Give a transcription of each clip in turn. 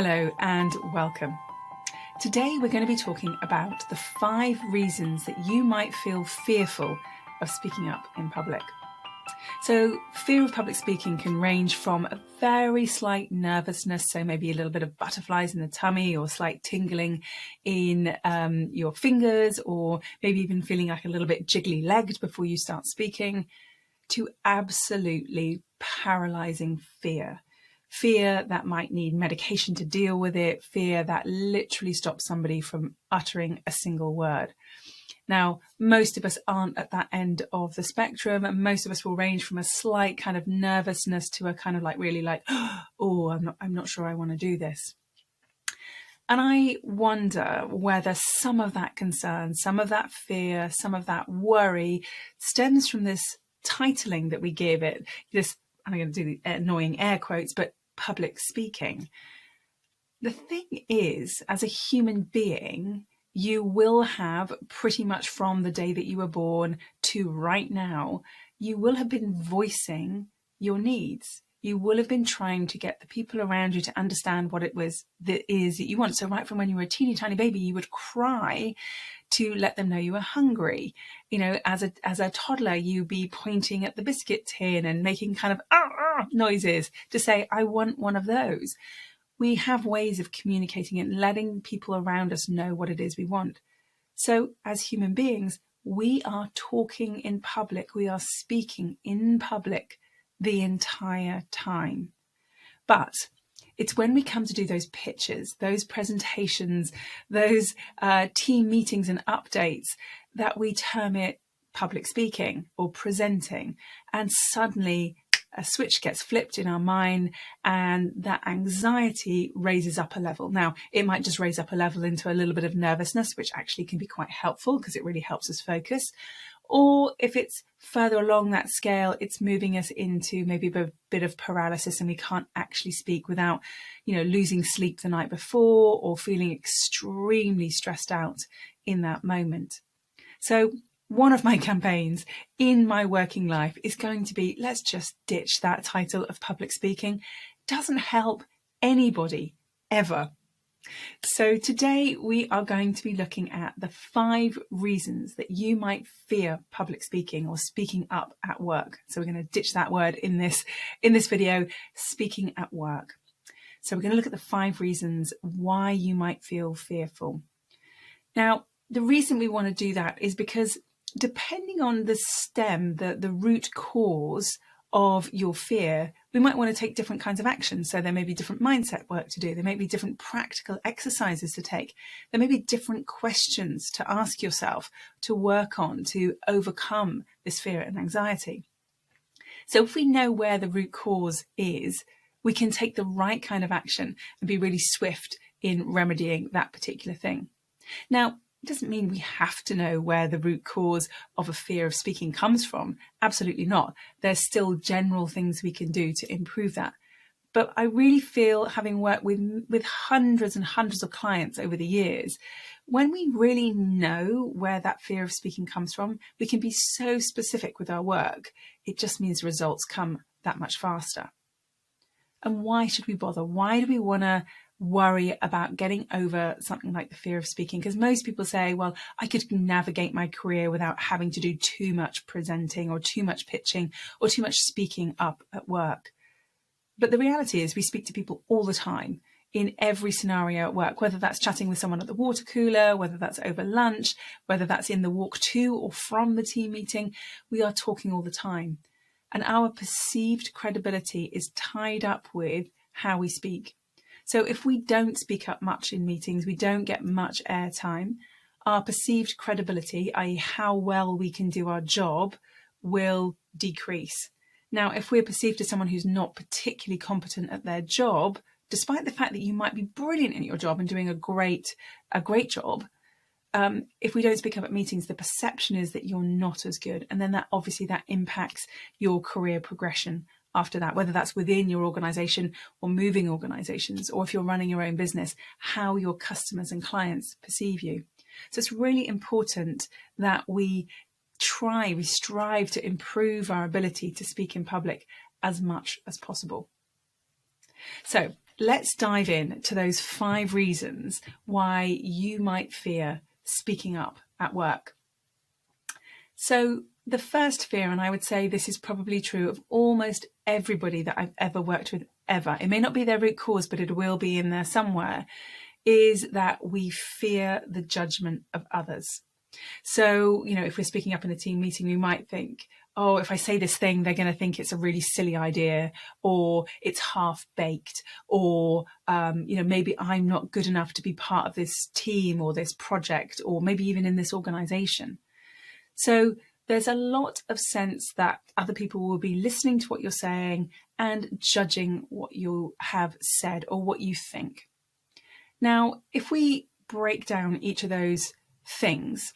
Hello and welcome. Today we're going to be talking about the 5 reasons that you might feel fearful of speaking up in public. So fear of public speaking can range from a very slight nervousness, so maybe a little bit of butterflies in the tummy or slight tingling in your fingers, or maybe even feeling like a little bit jiggly-legged before you start speaking, to absolutely paralyzing fear. Fear that might need medication to deal with it, fear that literally stops somebody from uttering a single word. Now, most of us aren't at that end of the spectrum, and most of us will range from a slight kind of nervousness to a kind of like really like, oh, I'm not sure I want to do this. And I wonder whether some of that concern, some of that fear, some of that worry stems from this titling that we give it, this, I'm going to do the annoying air quotes, but public speaking. The thing is, as a human being, you will have pretty much from the day that you were born to right now, you will have been voicing your needs. You will have been trying to get the people around you to understand what it was that is that you want. So right from when you were a teeny tiny baby, you would cry to let them know you were hungry. You know, as a toddler, you'd be pointing at the biscuit tin and making kind of noises to say, I want one of those. We have ways of communicating and letting people around us know what it is we want. So as human beings, we are talking in public. We are speaking in public the entire time. But it's when we come to do those pitches, those presentations, those team meetings and updates that we term it public speaking or presenting. And suddenly a switch gets flipped in our mind and that anxiety raises up a level. Now, it might just raise up a level into a little bit of nervousness, which actually can be quite helpful because it really helps us focus. Or if it's further along that scale, it's moving us into maybe a bit of paralysis and we can't actually speak without, losing sleep the night before or feeling extremely stressed out in that moment. So one of my campaigns in my working life is going to be, let's just ditch that title of public speaking. It doesn't help anybody ever. So today we are going to be looking at the 5 reasons that you might fear public speaking or speaking up at work. So we're going to ditch that word in this video, speaking at work. So we're going to look at the 5 reasons why you might feel fearful. Now, the reason we want to do that is because depending on the stem, the root cause of your fear, we might want to take different kinds of action. So there may be different mindset work to do. There may be different practical exercises to take. There may be different questions to ask yourself, to work on, to overcome this fear and anxiety. So if we know where the root cause is, we can take the right kind of action and be really swift in remedying that particular thing. Now, it doesn't mean we have to know where the root cause of a fear of speaking comes from. Absolutely not. There's still general things we can do to improve that. But I really feel, having worked with hundreds and hundreds of clients over the years, when we really know where that fear of speaking comes from, we can be so specific with our work. It just means results come that much faster. And why should we bother? Why do we want to worry about getting over something like the fear of speaking? Because most people say, well, I could navigate my career without having to do too much presenting or too much pitching or too much speaking up at work. But the reality is we speak to people all the time in every scenario at work, whether that's chatting with someone at the water cooler, whether that's over lunch, whether that's in the walk to or from the team meeting, we are talking all the time. And our perceived credibility is tied up with how we speak. So if we don't speak up much in meetings, we don't get much airtime, our perceived credibility, i.e. how well we can do our job, will decrease. Now, if we're perceived as someone who's not particularly competent at their job, despite the fact that you might be brilliant in your job and doing a great job, if we don't speak up at meetings, the perception is that you're not as good. And then that impacts your career progression after that, whether that's within your organisation or moving organisations, or if you're running your own business, how your customers and clients perceive you. So it's really important that we strive to improve our ability to speak in public as much as possible. So let's dive in to those 5 reasons why you might fear speaking up at work. So the first fear, and I would say this is probably true of almost everybody that I've ever worked with ever, it may not be their root cause, but it will be in there somewhere, is that we fear the judgment of others. So, if we're speaking up in a team meeting, we might think, oh, if I say this thing, they're going to think it's a really silly idea, or it's half-baked, or, maybe I'm not good enough to be part of this team or this project, or maybe even in this organization. So there's a lot of sense that other people will be listening to what you're saying and judging what you have said or what you think. Now, if we break down each of those things,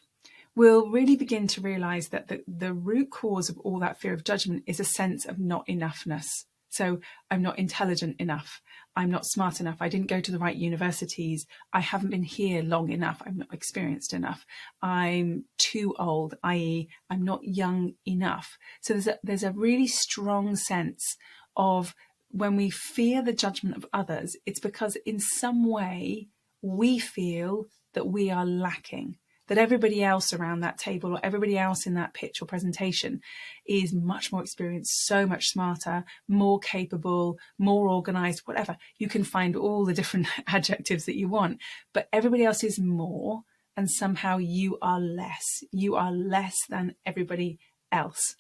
we'll really begin to realize that the root cause of all that fear of judgment is a sense of not enoughness. So I'm not intelligent enough. I'm not smart enough. I didn't go to the right universities. I haven't been here long enough. I'm not experienced enough. I'm too old, i.e. I'm not young enough. So there's a really strong sense of when we fear the judgment of others, it's because in some way we feel that we are lacking, that everybody else around that table or everybody else in that pitch or presentation is much more experienced, so much smarter, more capable, more organized, whatever. You can find all the different adjectives that you want, but everybody else is more, and somehow you are less. You are less than everybody else.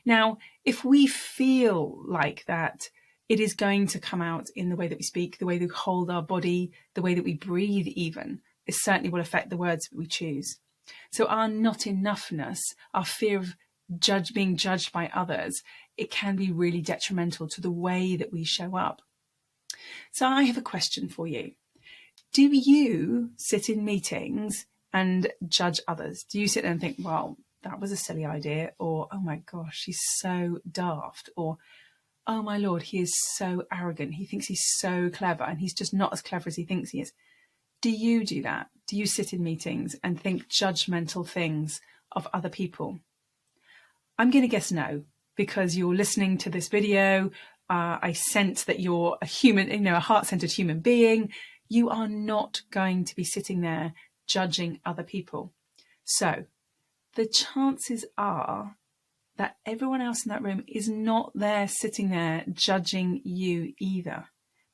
Now, if we feel like that, it is going to come out in the way that we speak, the way that we hold our body, the way that we breathe even. It certainly will affect the words that we choose. So our not enoughness, our fear of being judged by others, it can be really detrimental to the way that we show up. So I have a question for you. Do you sit in meetings and judge others? Do you sit there and think, well, that was a silly idea, or, oh my gosh, he's so daft, or, oh my Lord, he is so arrogant. He thinks he's so clever and he's just not as clever as he thinks he is. Do you do that? Do you sit in meetings and think judgmental things of other people? I'm going to guess no, because you're listening to this video. I sense that you're a human, a heart-centered human being. You are not going to be sitting there judging other people. So the chances are that everyone else in that room is not there sitting there judging you either.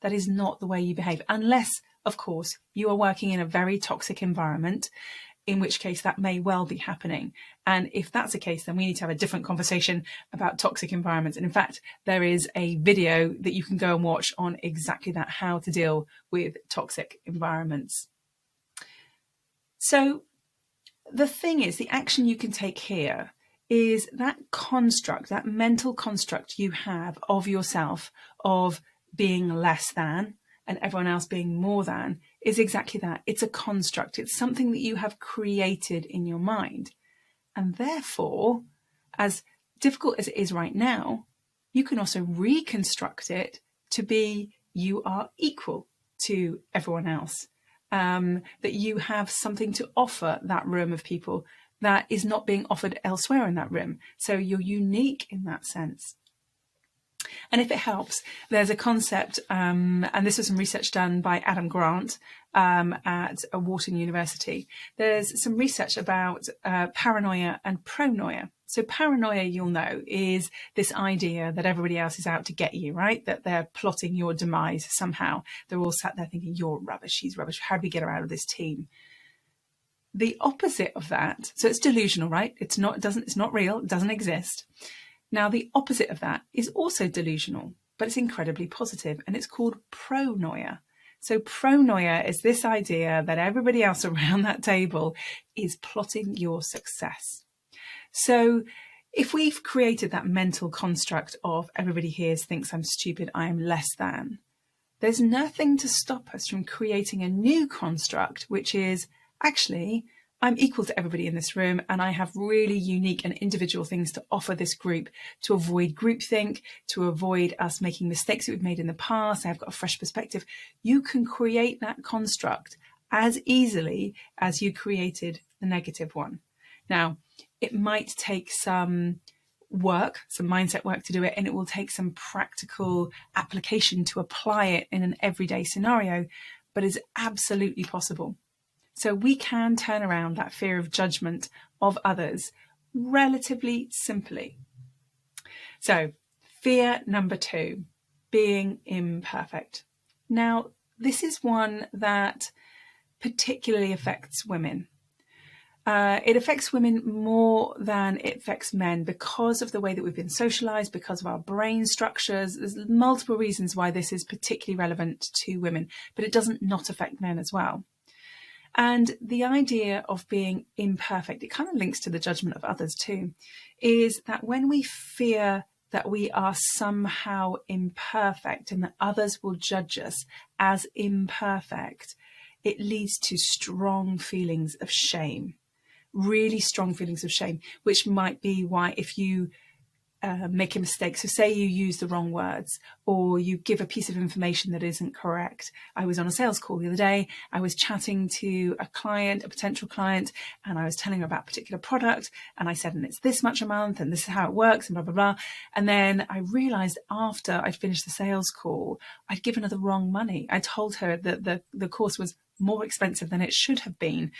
That is not the way you behave, unless, of course, you are working in a very toxic environment, in which case that may well be happening. And if that's the case, then we need to have a different conversation about toxic environments. And in fact, there is a video that you can go and watch on exactly that, how to deal with toxic environments. So the thing is, the action you can take here is that construct, that mental construct you have of yourself, of being less than and everyone else being more than, is exactly that. It's a construct. It's something that you have created in your mind. And therefore, as difficult as it is right now, you can also reconstruct it to be you are equal to everyone else, that you have something to offer that room of people that is not being offered elsewhere in that room. So you're unique in that sense. And if it helps, there's a concept, and this was some research done by Adam Grant at Wharton University. There's some research about paranoia and pronoia. So paranoia, you'll know, is this idea that everybody else is out to get you, right? That they're plotting your demise somehow. They're all sat there thinking, you're rubbish, he's rubbish. How do we get her out of this team? The opposite of that, so it's delusional, right? It's not real, it doesn't exist. Now, the opposite of that is also delusional, but it's incredibly positive, and it's called pronoia. So pronoia is this idea that everybody else around that table is plotting your success. So if we've created that mental construct of everybody here thinks I'm stupid, I am less than, there's nothing to stop us from creating a new construct, which is actually, I'm equal to everybody in this room, and I have really unique and individual things to offer this group to avoid groupthink, to avoid us making mistakes that we've made in the past. I've got a fresh perspective. You can create that construct as easily as you created the negative one. Now, it might take some work, some mindset work to do it, and it will take some practical application to apply it in an everyday scenario, but it's absolutely possible. So we can turn around that fear of judgment of others relatively simply. So fear number 2, being imperfect. Now, this is one that particularly affects women. It affects women more than it affects men because of the way that we've been socialized, because of our brain structures. There's multiple reasons why this is particularly relevant to women, but it doesn't not affect men as well. And the idea of being imperfect, it kind of links to the judgment of others too, is that when we fear that we are somehow imperfect and that others will judge us as imperfect, it leads to strong feelings of shame, really strong feelings of shame, which might be why if you make a mistake, so say you use the wrong words or you give a piece of information that isn't correct. I was on a sales call the other day. I was chatting to a client, a potential client, and I was telling her about a particular product, and I said, and it's this much a month and this is how it works and blah, blah, blah. And then I realized after I'd finished the sales call, I'd given her the wrong money. I told her that the course was more expensive than it should have been.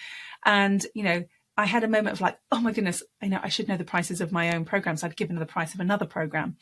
And, I had a moment of like, oh my goodness, I should know the prices of my own programs. So I'd given her the price of another program.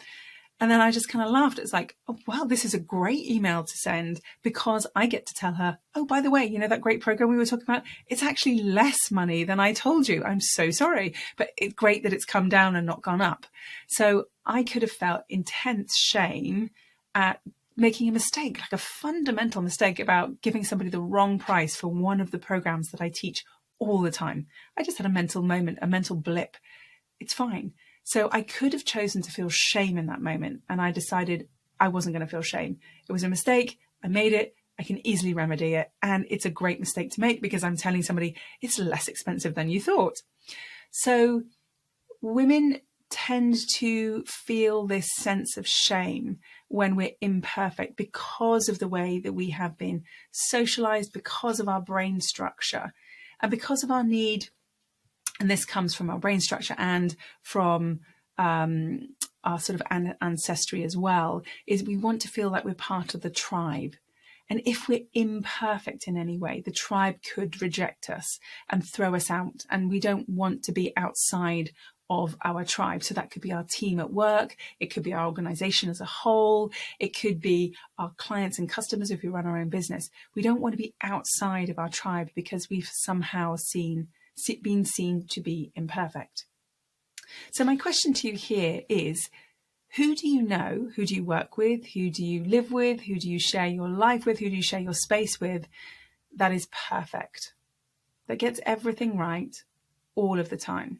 And then I just kind of laughed. It's like, oh, wow, this is a great email to send because I get to tell her, oh, by the way, that great program we were talking about, it's actually less money than I told you. I'm so sorry, but it's great that it's come down and not gone up. So I could have felt intense shame at making a mistake, like a fundamental mistake about giving somebody the wrong price for one of the programs that I teach all the time. I just had a mental moment, a mental blip. It's fine. So I could have chosen to feel shame in that moment. And I decided I wasn't going to feel shame. It was a mistake. I made it. I can easily remedy it. And it's a great mistake to make because I'm telling somebody it's less expensive than you thought. So women tend to feel this sense of shame when we're imperfect because of the way that we have been socialized, because of our brain structure. And because of our need, and this comes from our brain structure and from our sort of ancestry as well, is we want to feel like we're part of the tribe. And if we're imperfect in any way, the tribe could reject us and throw us out. And we don't want to be outside of our tribe. So that could be our team at work. It could be our organization as a whole. It could be our clients and customers if we run our own business. We don't want to be outside of our tribe because we've somehow been seen to be imperfect. So my question to you here is, who do you know? Who do you work with? Who do you live with? Who do you share your life with? Who do you share your space with? That is perfect. That gets everything right all of the time.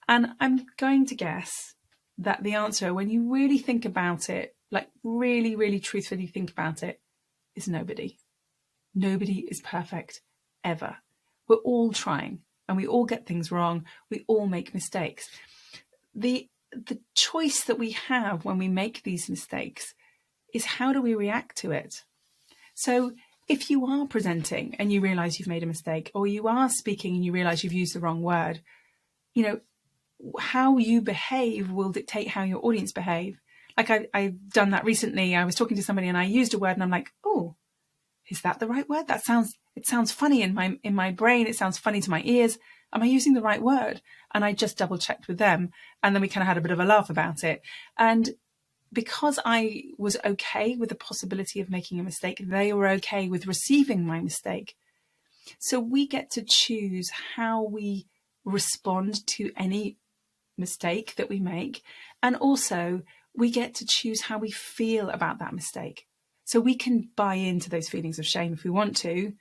And I'm going to guess that the answer, when you really think about it, like really, really truthfully think about it, is nobody. Nobody is perfect ever. We're all trying and we all get things wrong. We all make mistakes. The choice that we have when we make these mistakes is how do we react to it? So if you are presenting and you realize you've made a mistake, or you are speaking and you realize you've used the wrong word, how you behave will dictate how your audience behave. Like I've done that recently. I was talking to somebody and I used a word and I'm like, oh, is that the right word? It sounds funny in my brain. It sounds funny to my ears. Am I using the right word? And I just double checked with them. And then we kind of had a bit of a laugh about it. And because I was okay with the possibility of making a mistake, they were okay with receiving my mistake. So we get to choose how we respond to any mistake that we make. And also we get to choose how we feel about that mistake. So we can buy into those feelings of shame if we want to,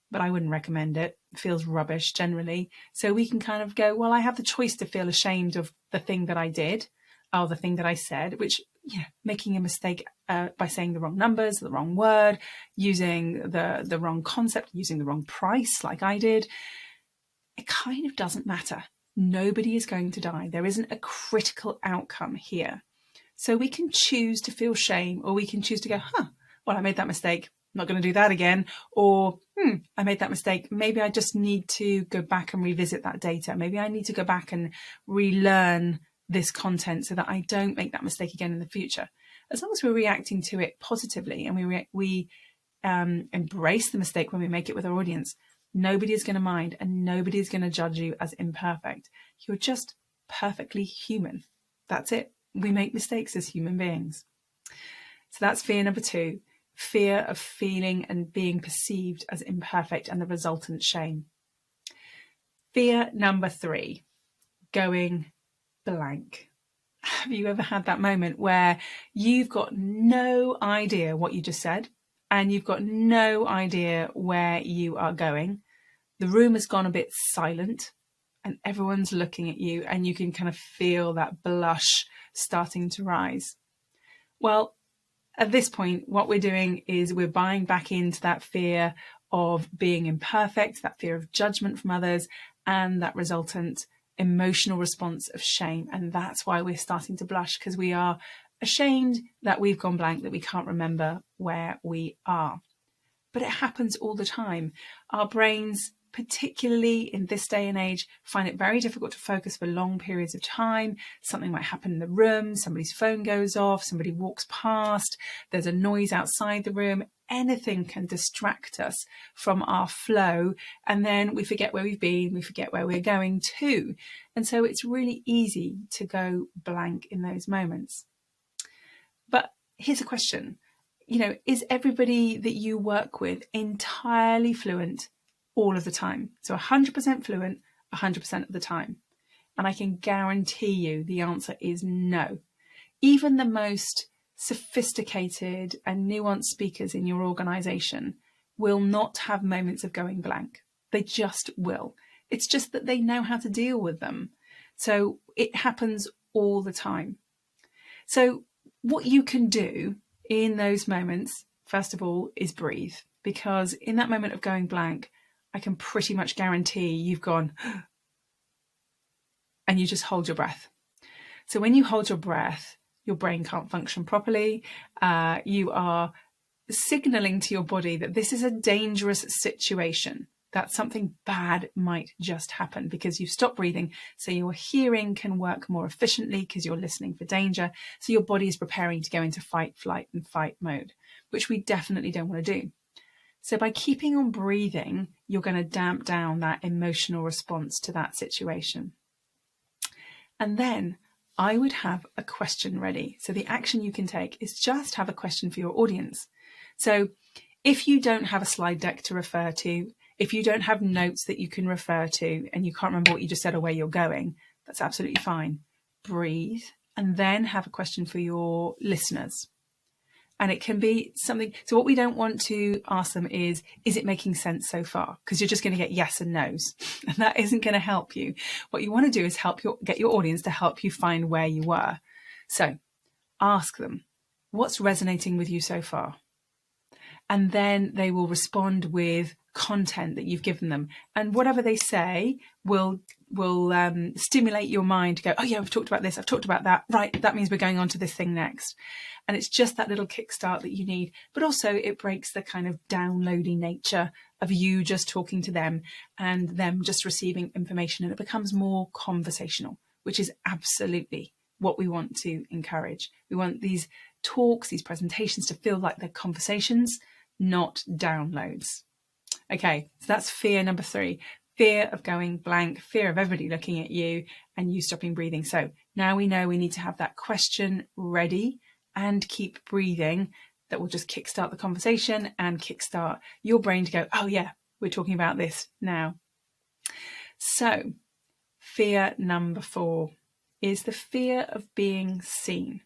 but I wouldn't recommend it. It feels rubbish generally. So we can kind of go, well, I have the choice to feel ashamed of the thing that I did, or the thing that I said, which, making a mistake by saying the wrong numbers, the wrong word, using the wrong concept, using the wrong price like I did, it kind of doesn't matter. Nobody is going to die. There isn't a critical outcome here. So we can choose to feel shame, or we can choose to go, well, I made that mistake. I'm not going to do that again. Or, I made that mistake. Maybe I just need to go back and revisit that data. Maybe I need to go back and relearn this content so that I don't make that mistake again in the future? As long as we're reacting to it positively and we embrace the mistake when we make it with our audience, nobody is going to mind and nobody is going to judge you as imperfect. You're just perfectly human. That's it. We make mistakes as human beings. So that's fear number 2, fear of feeling and being perceived as imperfect and the resultant shame. Fear number 3, going blank. Have you ever had that moment where you've got no idea what you just said and you've got no idea where you are going? The room has gone a bit silent and everyone's looking at you and you can kind of feel that blush starting to rise. Well, at this point, what we're doing is we're buying back into that fear of being imperfect, that fear of judgment from others, and that resultant emotional response of shame. And that's why we're starting to blush, because we are ashamed that we've gone blank, that we can't remember where we are. But it happens all the time. Our brains, particularly in this day and age, find it very difficult to focus for long periods of time. Something might happen in the room, somebody's phone goes off, somebody walks past, there's a noise outside the room. Anything can distract us from our flow, and then we forget where we've been, we forget where we're going to. And so it's really easy to go blank in those moments. But here's a question. Is everybody that you work with entirely fluent all of the time? So 100% fluent 100% of the time? And I can guarantee you the answer is no. Even the most sophisticated and nuanced speakers in your organisation will not have moments of going blank. They just will. It's just that they know how to deal with them. So it happens all the time. So what you can do in those moments, first of all, is breathe. Because in that moment of going blank, I can pretty much guarantee you've gone and you just hold your breath. So when you hold your breath, your brain can't function properly. You are signaling to your body that this is a dangerous situation, that something bad might just happen because you've stopped breathing. So your hearing can work more efficiently because you're listening for danger. So your body is preparing to go into fight, flight and fight mode, which we definitely don't want to do. So by keeping on breathing, you're going to damp down that emotional response to that situation. And then I would have a question ready. So the action you can take is just have a question for your audience. So if you don't have a slide deck to refer to, if you don't have notes that you can refer to and you can't remember what you just said or where you're going, that's absolutely fine. Breathe and then have a question for your listeners. And it can be something, so what we don't want to ask them is it making sense so far? Because you're just going to get yes and no's, and that isn't going to help you. What you want to do is get your audience to help you find where you were. So ask them, what's resonating with you so far? And then they will respond with content that you've given them. And whatever they say will stimulate your mind to go, oh yeah, I've talked about this, I've talked about that. Right, that means we're going on to this thing next. And it's just that little kickstart that you need. But also it breaks the kind of downloady nature of you just talking to them and them just receiving information. And it becomes more conversational, which is absolutely what we want to encourage. We want these talks, these presentations to feel like they're conversations, not downloads. Okay, so that's fear number 3. Fear of going blank, fear of everybody looking at you and you stopping breathing. So now we know we need to have that question ready and keep breathing. That will just kickstart the conversation and kickstart your brain to go, oh yeah, we're talking about this now. So fear number 4 is the fear of being seen.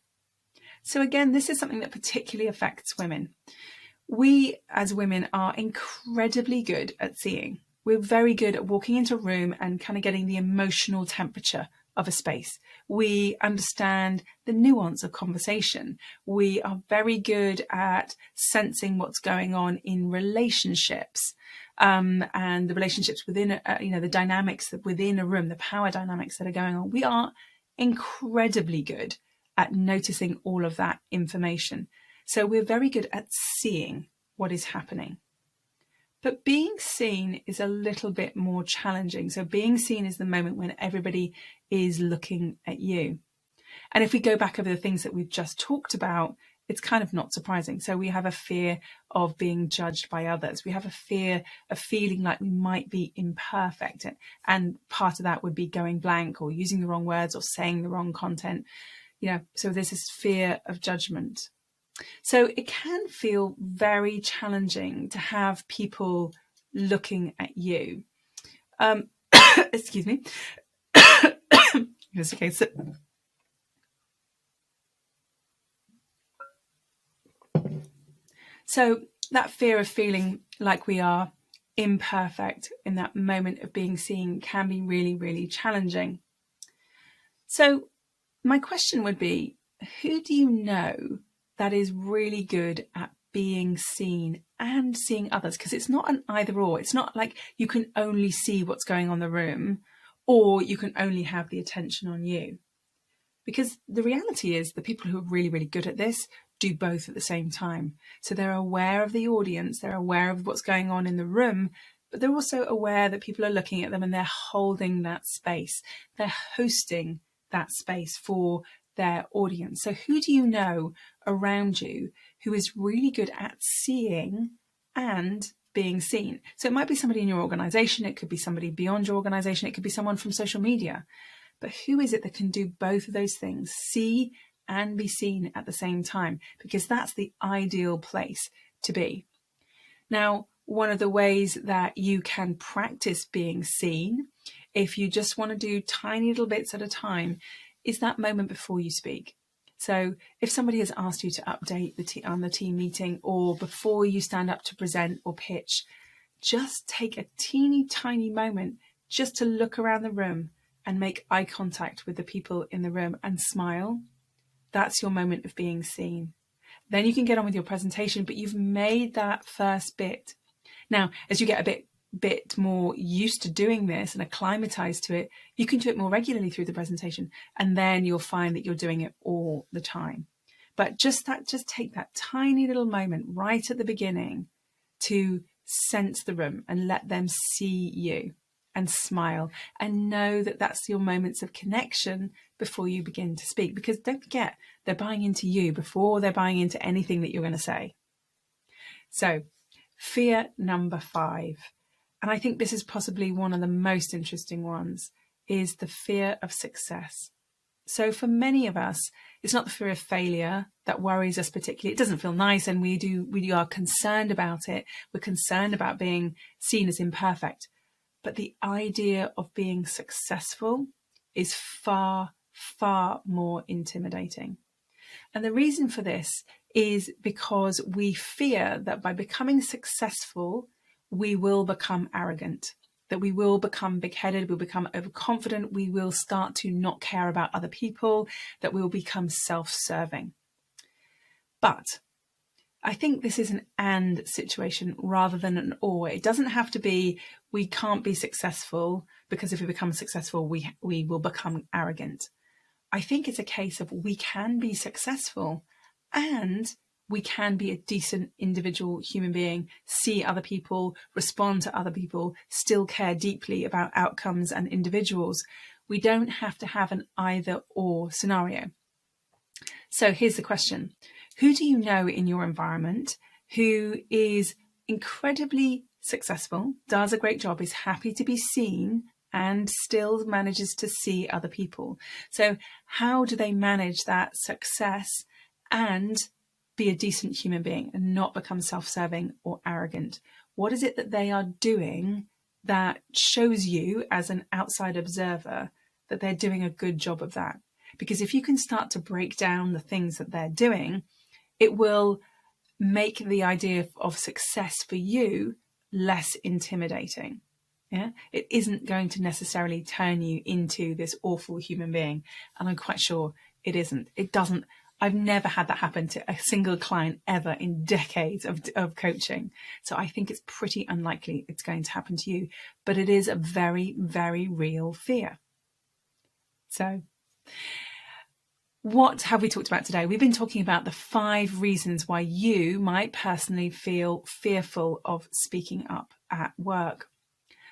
So again, this is something that particularly affects women. We as women are incredibly good at seeing. We're very good at walking into a room and kind of getting the emotional temperature of a space. We understand the nuance of conversation. We are very good at sensing what's going on in relationships, and the relationships within, the dynamics within a room, the power dynamics that are going on. We are incredibly good at noticing all of that information. So we're very good at seeing what is happening. But being seen is a little bit more challenging. So being seen is the moment when everybody is looking at you. And if we go back over the things that we've just talked about, it's kind of not surprising. So we have a fear of being judged by others. We have a fear of feeling like we might be imperfect. And part of that would be going blank or using the wrong words or saying the wrong content. So there's this fear of judgment. So it can feel very challenging to have people looking at you. Excuse me. Okay, so that fear of feeling like we are imperfect in that moment of being seen can be really, really challenging. So my question would be, who do you know that is really good at being seen and seeing others? Because it's not an either or. It's not like you can only see what's going on in the room or you can only have the attention on you. Because the reality is the people who are really, really good at this do both at the same time. So they're aware of the audience, they're aware of what's going on in the room, but they're also aware that people are looking at them and they're holding that space. They're hosting that space for their audience. So who do you know around you who is really good at seeing and being seen? So it might be somebody in your organization, it could be somebody beyond your organization, it could be someone from social media. But who is it that can do both of those things, see and be seen at the same time? Because that's the ideal place to be. Now, one of the ways that you can practice being seen, if you just want to do tiny little bits at a time, is that moment before you speak. So if somebody has asked you to update on the team meeting, or before you stand up to present or pitch, just take a teeny tiny moment just to look around the room and make eye contact with the people in the room and smile. That's your moment of being seen. Then you can get on with your presentation, but you've made that first bit. Now, as you get a bit more used to doing this and acclimatized to it, you can do it more regularly through the presentation, and then you'll find that you're doing it all the time. But just take that tiny little moment right at the beginning to sense the room and let them see you and smile and know that that's your moments of connection before you begin to speak. Because don't forget, they're buying into you before they're buying into anything that you're going to say. So fear number 5, and I think this is possibly one of the most interesting ones, is the fear of success. So for many of us, it's not the fear of failure that worries us particularly. It doesn't feel nice, and we are concerned about it. We're concerned about being seen as imperfect. But the idea of being successful is far, far more intimidating. And the reason for this is because we fear that by becoming successful, we will become arrogant, that we will become big-headed, we'll become overconfident, we will start to not care about other people, that we will become self-serving. But I think this is an and situation rather than an or. It doesn't have to be we can't be successful because if we become successful, we will become arrogant. I think it's a case of we can be successful and we can be a decent individual human being, see other people, respond to other people, still care deeply about outcomes and individuals. We don't have to have an either or scenario. So here's the question. Who do you know in your environment who is incredibly successful, does a great job, is happy to be seen, and still manages to see other people? So how do they manage that success and be a decent human being and not become self-serving or arrogant? What is it that they are doing that shows you as an outside observer that they're doing a good job of that? Because if you can start to break down the things that they're doing, it will make the idea of success for you less intimidating. Yeah, it isn't going to necessarily turn you into this awful human being. And I'm quite sure it isn't. It doesn't. I've never had that happen to a single client ever in decades of coaching. So I think it's pretty unlikely it's going to happen to you, but it is a very, very real fear. So what have we talked about today? We've been talking about the 5 reasons why you might personally feel fearful of speaking up at work.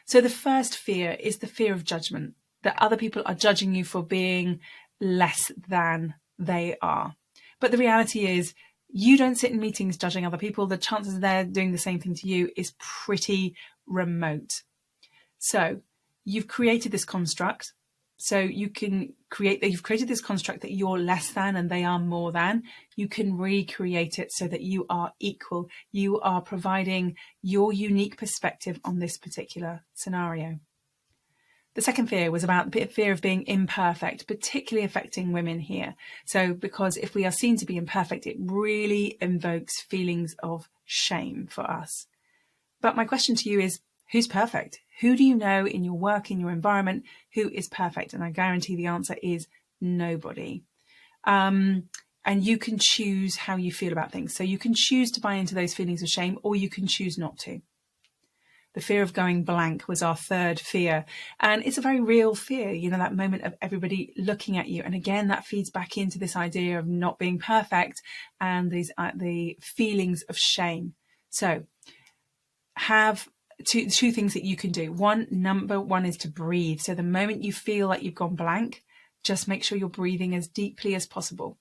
So the first fear is the fear of judgment, that other people are judging you for being less than they are. But the reality is, you don't sit in meetings judging other people. The chances they're doing the same thing to you is pretty remote. So you've created this construct. So you can create that. You've created this construct that you're less than and they are more than. You can recreate it so that you are equal. You are providing your unique perspective on this particular scenario. The second fear was about the fear of being imperfect, particularly affecting women here. So because if we are seen to be imperfect, it really invokes feelings of shame for us. But my question to you is, who's perfect? Who do you know in your work, in your environment, who is perfect? And I guarantee the answer is nobody. And you can choose how you feel about things. So you can choose to buy into those feelings of shame, or you can choose not to. The fear of going blank was our third fear. And it's a very real fear, you know, that moment of everybody looking at you. And again, that feeds back into this idea of not being perfect and these the feelings of shame. So have two things that you can do. Number one is to breathe. So the moment you feel like you've gone blank, just make sure you're breathing as deeply as possible.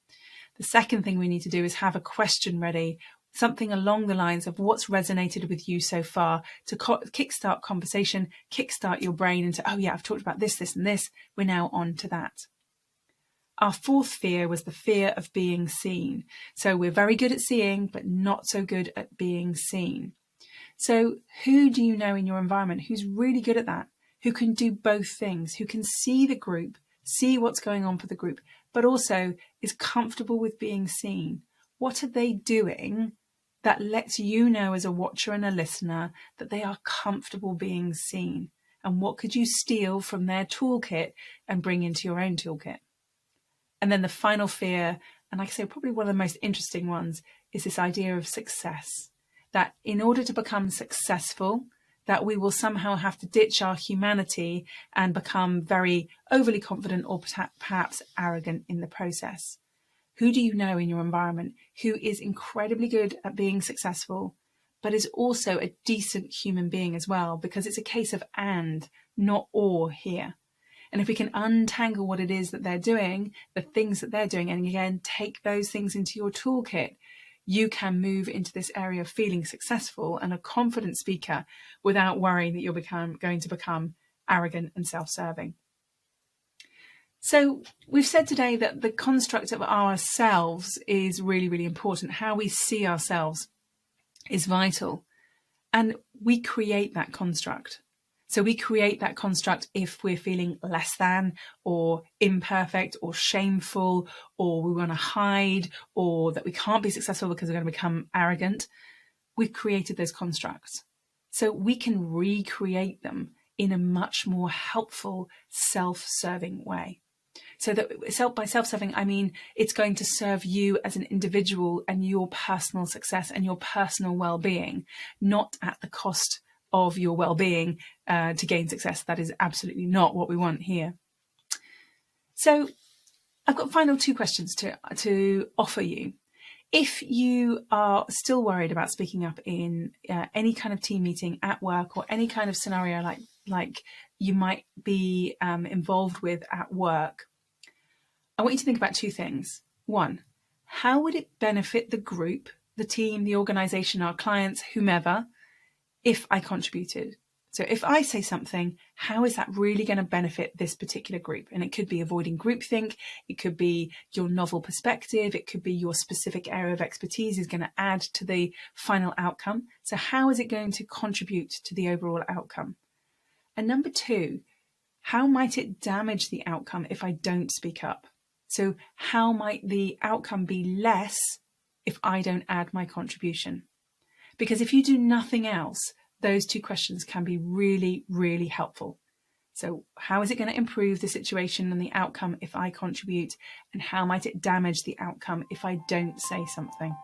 The second thing we need to do is have a question ready, something along the lines of what's resonated with you so far, to kickstart conversation, kickstart your brain into, oh yeah, I've talked about this, this and this. We're now on to that. Our fourth fear was the fear of being seen. So we're very good at seeing, but not so good at being seen. So who do you know in your environment who's really good at that, who can do both things, who can see the group, see what's going on for the group, but also is comfortable with being seen? What are they doing that lets you know as a watcher and a listener that they are comfortable being seen? And what could you steal from their toolkit and bring into your own toolkit? And then the final fear, and like I say, probably one of the most interesting ones, is this idea of success. That in order to become successful, that we will somehow have to ditch our humanity and become very overly confident or perhaps arrogant in the process. Who do you know in your environment who is incredibly good at being successful, but is also a decent human being as well? Because it's a case of and, not or here. And if we can untangle what it is that they're doing, the things that they're doing, and again, take those things into your toolkit, you can move into this area of feeling successful and a confident speaker without worrying that you're going to become arrogant and self-serving. So we've said today that the construct of ourselves is really, really important. How we see ourselves is vital. And we create that construct. So we create that construct if we're feeling less than or imperfect or shameful, or we want to hide, or that we can't be successful because we're going to become arrogant. We've created those constructs. So we can recreate them in a much more helpful, self-serving way. So that by self-serving, I mean it's going to serve you as an individual and your personal success and your personal well-being, not at the cost of your well-being to gain success. That is absolutely not what we want here. So I've got final two questions to offer you. If you are still worried about speaking up in any kind of team meeting at work or any kind of scenario like you might be involved with at work, I want you to think about two things. One, how would it benefit the group, the team, the organization, our clients, whomever, if I contributed? So if I say something, how is that really going to benefit this particular group? And it could be avoiding groupthink. It could be your novel perspective. It could be your specific area of expertise is going to add to the final outcome. So how is it going to contribute to the overall outcome? And number two, how might it damage the outcome if I don't speak up? So how might the outcome be less if I don't add my contribution? Because if you do nothing else, those two questions can be really, really helpful. So how is it going to improve the situation and the outcome if I contribute? And how might it damage the outcome if I don't say something?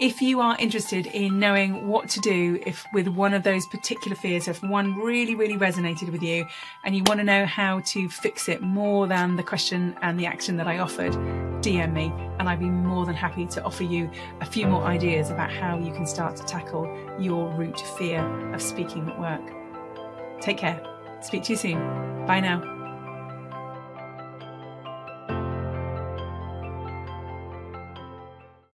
If you are interested in knowing what to do with one of those particular fears, if one really, really resonated with you and you want to know how to fix it more than the question and the action that I offered, DM me and I'd be more than happy to offer you a few more ideas about how you can start to tackle your root fear of speaking at work. Take care. Speak to you soon. Bye now.